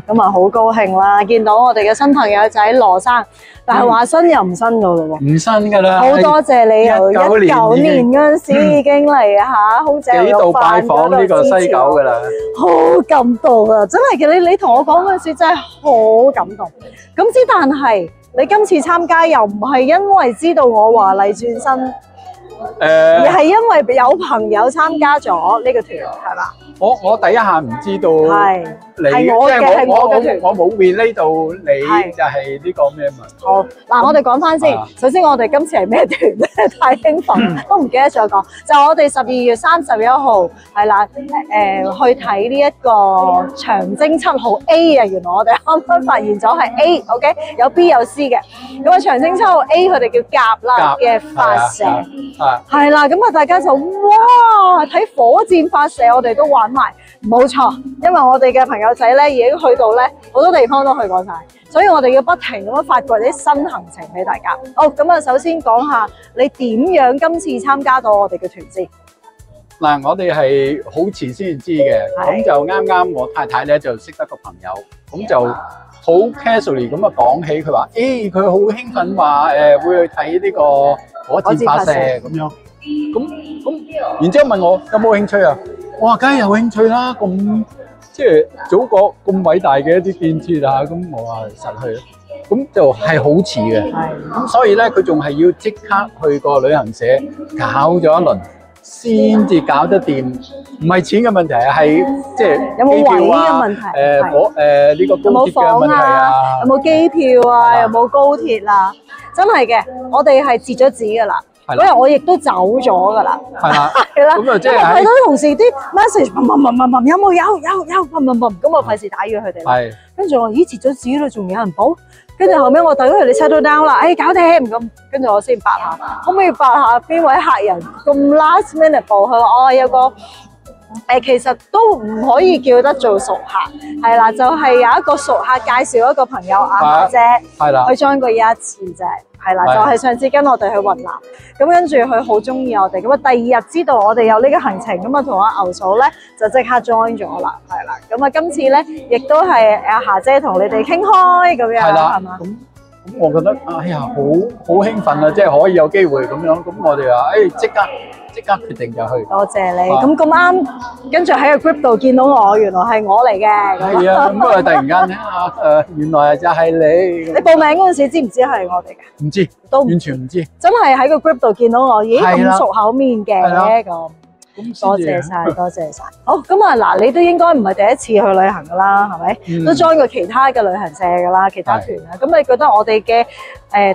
咁啊好高興啦，見到我哋嘅新朋友仔羅生，但係話新又唔新噶咯喎。唔新噶啦，好多謝你由19年嗰陣時已經嚟嚇，空姐幾度拜訪呢個西九噶啦，好感動啊！真係嘅，你同我講嗰陣時真係好感動。咁之但係你今次參加又唔係因為知道我華麗轉身，而係因為有朋友參加咗呢個團，係嘛？我第一下唔知道你，係我嘅團，我冇 relate 到你就係呢個咩嘛？好嗱，我哋講翻先。首先，我哋今次係咩團咧？太興奮，都唔記得咗講。就我哋12月31號係啦，去睇呢一個長征7號 A 啊！原來我哋啱啱發現咗係 A，OK， 有 B 有 C 嘅。咁啊，長征7號 A 佢哋叫甲啦嘅發射，係啦。咁啊，大家就哇睇火箭發射，我哋都玩埋。冇錯，因為我哋嘅朋友仔咧已經去到咧好多地方都去過晒，所以我哋要不停咁樣發掘啲新行程俾大家。好，咁啊，首先講下你點樣今次參加到我哋嘅團先。嗱，我哋係好遲先知嘅，咁就啱我太太咧就識得個朋友，咁就好 casually 咁啊講起，佢話佢好興奮話會去睇呢個火箭發射咁樣，咁然之後問我有冇興趣啊？我話梗係有興趣啦，咁即係祖國咁偉大嘅一啲建設啊，咁我話實去，咁就係好遲嘅，咁所以咧佢仲係要即刻去個旅行社搞咗一輪，先至搞得掂，唔係錢嘅問題，係即係有冇位嘅問題，呢個高鐵嘅問題啊，有冇機票啊，有冇高鐵啊，真係嘅，我哋係截咗紙噶啦。嗰日我亦都走咗㗎啦，係啦，咁啊即係睇到啲同事啲 message，有冇有，咁我費事打擾佢哋啦。跟住我咦截咗紙啦，仲有人報？跟住後尾我等佢哋 settle down 啦，搞掂咁，跟住我先八下，可唔可以八下邊位客人咁 last minute 報？佢話有個其實都唔可以叫得做熟客，係啦，就係有一個熟客介紹一個朋友阿姐，係啦，去 join 過一次啫。係啦，就係上次跟我哋去雲南，咁跟住佢好中意我哋，咁啊第二日知道我哋有呢個行程，咁啊同阿牛嫂咧就即刻 join 咗啦，係啦，咁啊今次咧亦都係阿霞姐同你哋傾開咁樣，係嘛？咁我覺得哎呀好興奮啊，即係可以有機會咁樣，咁我哋話即刻決定就去。多謝你，咁啱跟住喺個 group 度見到我，原來係我嚟嘅。係啊，咁啊突然間咧原來就係你。你報名嗰陣時知唔知係我哋嘅？唔知，都完全唔知。真係喺個 group 度見到我，咦咁熟口面嘅咁。多謝晒，多謝晒。好，咁啊嗱，你都應該唔係第一次去旅行噶啦，係咪？都 join 過其他嘅旅行社噶啦，其他團啊。咁你覺得我哋嘅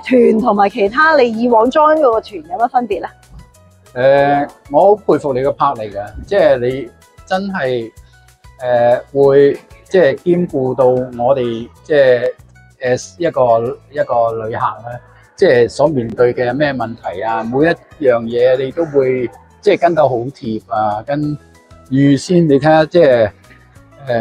團同埋其他你以往 join 嗰個團有乜分別咧？我好佩服你個魄力嘅，即係你真係會即係兼顧到我哋即係一個旅客咧，即係所面對嘅咩問題啊，每一樣嘢你都會即係跟得好貼啊，跟預先你睇下即係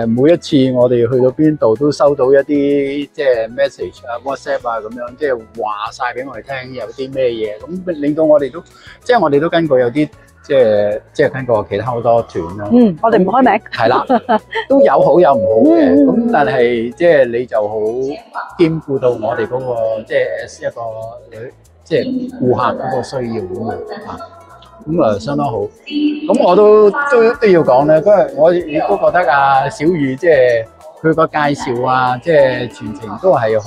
每一次我哋去到邊度都收到一啲即係 message 啊 WhatsApp 啊咁樣，即係話晒俾我哋聽有啲咩嘢，咁令到我哋都即係我哋都跟過有啲即係跟過其他好多團啦。我哋唔開名。係啦，都有好有唔好嘅，咁但係即係你就好兼顧到我哋嗰個即係一個即係顧客嗰個需要咁啊。咁啊，相當好。咁我都要講咧，嗰日我亦都覺得啊，小雨即係佢個介紹啊，即係全程都係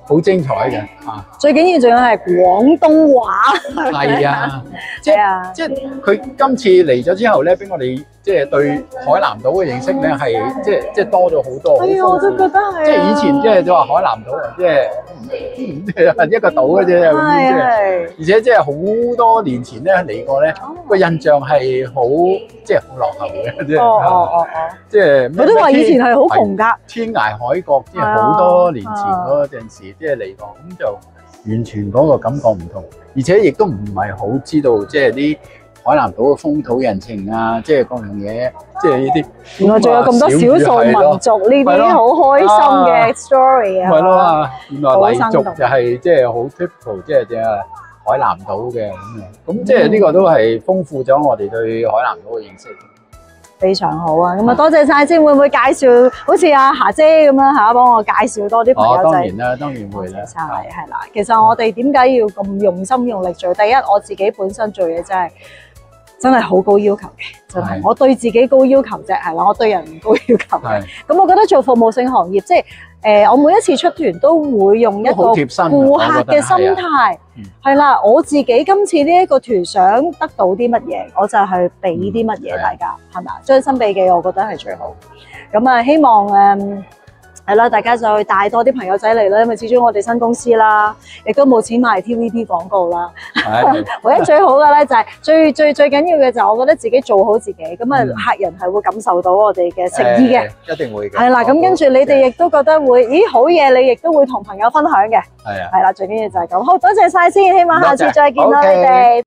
好精彩嘅啊！最緊要仲有係廣東話。係啊，即係佢今次嚟咗之後咧，俾我哋即係對海南島嘅認識咧係即係多咗好多。係啊，我都覺得係。即係以前即係都話海南島啊，即係一個島嘅啫，咁即係，而且即係好多年前咧嚟過咧，個印象係好即係好落後嘅，即係。我都話以前係好紅㗎。天涯海角，即係好多年前嗰陣時，即係嚟過，咁就完全嗰個感覺唔同，而且亦都唔係好知道即係啲海南島嘅風土人情啊，即係各樣嘢，即係呢啲。原來仲有咁多少數民族呢啲好開心嘅 story 啊！係咯，原來黎族就係即係好 typical，即係海南島嘅咁樣。咁即係呢個都係豐富咗我哋對海南島嘅認識。非常好啊！咁啊，多謝晒先，會唔會介紹好似阿霞姐咁樣嚇，幫我介紹多啲朋友仔？當然啦，當然會啦。係啦，其實我哋點解要咁用心用力做？第一，我自己本身做嘢真係好高要求嘅，真係我對自己高要求啫，係啦，我對人唔高要求嘅。咁我覺得做服務性行業，即係我每一次出團都會用一個顧客嘅心態，係啦，我自己今次呢一個團想得到啲乜嘢，我就係俾啲乜嘢大家，係咪啊？將心比己，我覺得係最好。咁啊，希望係啦，大家就去帶多啲朋友仔嚟啦，因為始終我哋新公司啦，亦都冇錢買 TVB 廣告啦。唯一最好嘅咧就係最緊要嘅就係我覺得自己做好自己，咁啊客人係會感受到我哋嘅誠意嘅，一定會嘅。係啦，咁跟住你哋亦都覺得會，咦好嘢，你亦都會同朋友分享嘅。係啊，係啦，最緊要就係咁。好多謝晒先，希望下次再見到你哋。